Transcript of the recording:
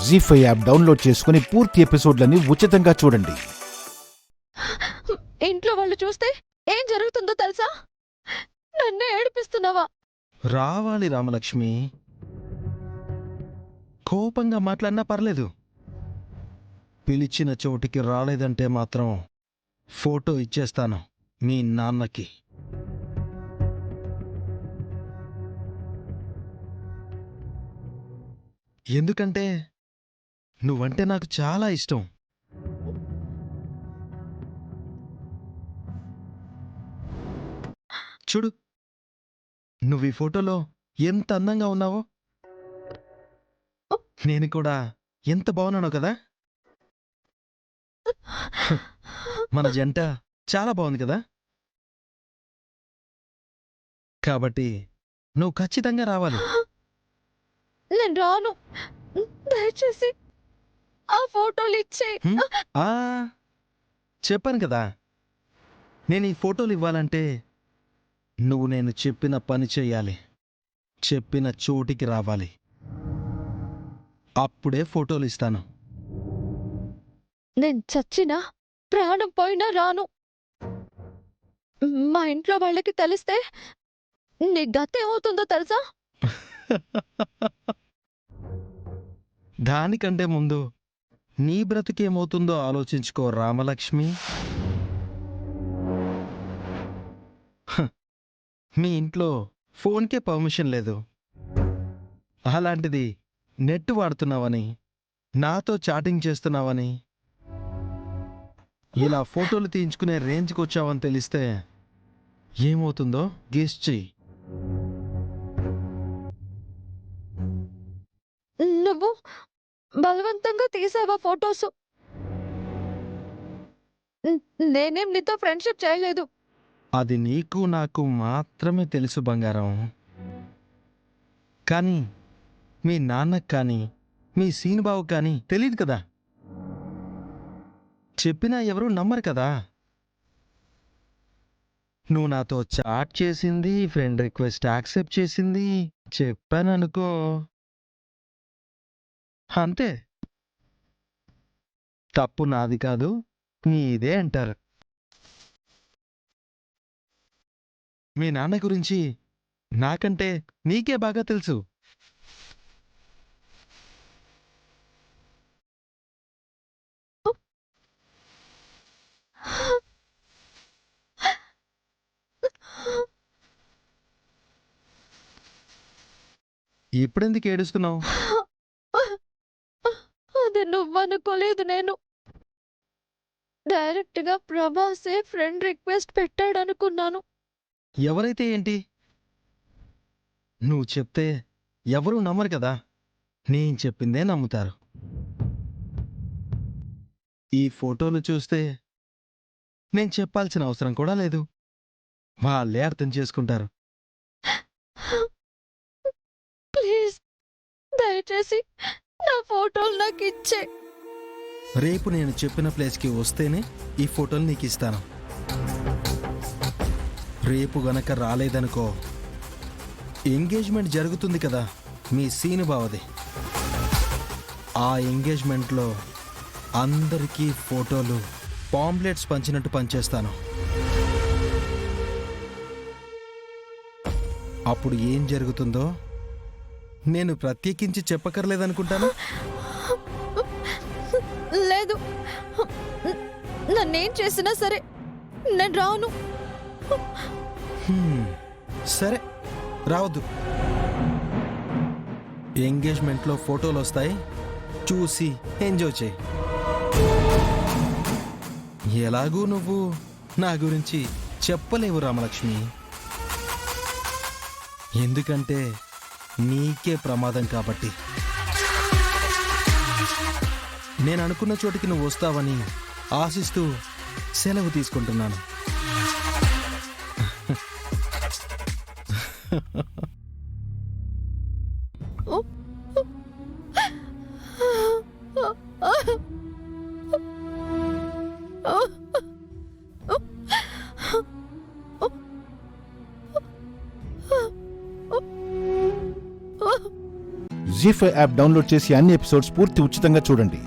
జీ5 app download చేసుకుని పూర్తి ఎపిసోడ్లని ఉచితంగా చూడండి. ఇంట్లో వాళ్ళు చూస్తే ఏం జరుగుతుందో తెలుసా? నన్నే ఏడిపిస్తున్నావా? రావాలి రామలక్ష్మి, కోపంగా మాట్లాడినా పర్లేదు. పిలిచిన చోటికి రాలేదంటే మాత్రం ఫోటో ఇచ్చేస్తాను మీ నాన్నకి. ఎందుకంటే నువ్వంటే నాకు చాలా ఇష్టం. చూడు, నువ్వు ఈ ఫోటోలో ఎంత అందంగా ఉన్నావో, నేను కూడా ఎంత బాగున్నానో కదా. మన జంట చాలా బాగుంది కదా. కాబట్టి నువ్వు ఖచ్చితంగా రావాలి. నేను రాను. దయచేసి ఆ ఫోటోలు ఇచ్చే. ఆ చెప్పాను కదా, నేను ఈ ఫోటోలు ఇవ్వాలంటే నువ్వు నేను చెప్పిన పని చెయ్యాలి, చెప్పిన చోటికి రావాలి. అప్పుడే ఫోటోలు ఇస్తాను. నేను చచ్చినా ప్రాణం పోయినా రాను. మా ఇంట్లో వాళ్ళకి తెలిస్తే నీ గతేమవుతుందో తెలుసా? దానికంటే ముందు నీ బ్రతుకేమవుతుందో ఆలోచించుకో రామలక్ష్మి. మీ ఇంట్లో ఫోన్కే పర్మిషన్ లేదు, అలాంటిది నెట్ వాడుతున్నావని, నాతో చాటింగ్ చేస్తున్నావని, ఇలా ఫోటోలు తీయించుకునే రేంజ్కి వచ్చావని తెలిస్తే ఏమవుతుందో గెస్ చెయ్యి. నువ్వు బలవంతంగా తీసావా ఫోటోస్? నేనేం నీతో ఫ్రెండ్షిప్ చేయలేదు. అది నీకు నాకు మాత్రమే తెలుసు బంగారం. కానీ మీ నాన్నకు కానీ మీ సీనుబాబు కానీ తెలియదు కదా. చెప్పినా ఎవరూ నమ్మరు కదా. నువ్వు నాతో చాట్ చేసింది, ఫ్రెండ్ రిక్వెస్ట్ యాక్సెప్ట్ చేసింది చెప్పాననుకో, అంతే. తప్పు నాది కాదు, నీదే అంటారు. మీ నాన్న గురించి నాకంటే నీకే బాగా తెలుసు. ఇప్పుడెందుకు ఏడుస్తున్నావు? అది నువ్వనుకోలేదు. నేను డైరెక్ట్గా ప్రభాసే ఫ్రెండ్ రిక్వెస్ట్ పెట్టాడనుకున్నాను. ఎవరైతే ఏంటి, నువ్వు చెప్తే ఎవరూ నమ్మరు కదా. నేను చెప్పిందే నమ్ముతారు. ఈ ఫోటోలు చూస్తే నేను చెప్పాల్సిన అవసరం కూడా లేదు, వాళ్ళే అర్థం చేసుకుంటారు. ప్లీజ్ దయచేసి నా ఫోటోలు నాకు ఇచ్చే. రేపు నేను చెప్పిన ప్లేస్కి వస్తేనే ఈ ఫోటోలు నీకు ఇస్తాను. రేపు గనక రాలేదనుకో, ఎంగేజ్మెంట్ జరుగుతుంది కదా మీ సీను బావది, ఆ ఎంగేజ్మెంట్లో అందరికీ ఫోటోలు పాంప్లెట్స్ పంచినట్టు పంచేస్తాను. అప్పుడు ఏం జరుగుతుందో నేను ప్రత్యేకించి చెప్పకర్లేదనుకుంటాను. లేదు, నన్నేం చేసినా సరే నేను రాను. సరే, రావద్దు. ఎంగేజ్మెంట్లో ఫోటోలు వస్తాయి, చూసి ఎంజాయ్ చేయి. ఎలాగూ నువ్వు నా గురించి చెప్పలేవు రామలక్ష్మి, ఎందుకంటే నీకే ప్రమాదం కాబట్టి. నేను అనుకున్న చోటికి నువ్వు వస్తావని ఆశిస్తూ సెలవు తీసుకుంటున్నాను. జీ5 యాప్ డౌన్లోడ్ చేసి అన్ని ఎపిసోడ్స్ పూర్తి ఉచితంగా చూడండి.